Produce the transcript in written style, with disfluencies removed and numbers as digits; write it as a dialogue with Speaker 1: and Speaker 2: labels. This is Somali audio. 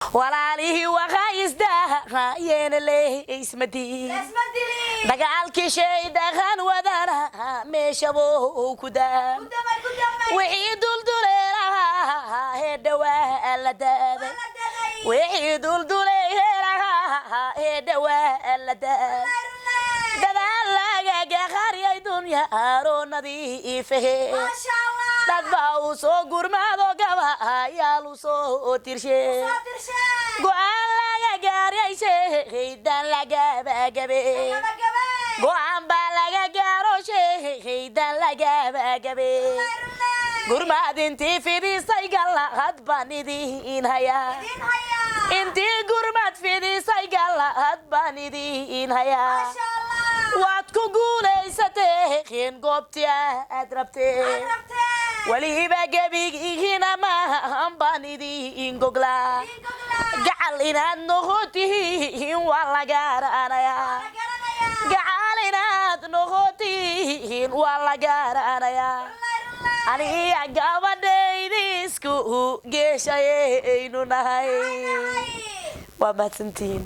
Speaker 1: walaalihii waqaayisdaa yeenale ismadii dagaalkii sheeydaqan wadana meeshabo ku daa wixii dulduleelaha hedhawaa la daaday wixii dulduleelaha hedhawaa la daaday dadaal laga qariyay dunya aroonadiifahe dadba u soo gurmaado gaba ayaa lu soo tirshay go'aan laga gaaray sheeydan laga bagabe go'aan ba laga gaaro sheeydan laga bagabe gurmadintii fidisay galad banidin haya intii gurmad fidisay galad banidin haya waad ku guulaysatay goobtii aad rabtay waliba gabigiina ma banidin gogla gacal inaad noqotiin waa la garanaya gacal inaad noqotiin waa la garanaya aniga gabadhaydi isku geeshayaynu nahay waa mahadsantiin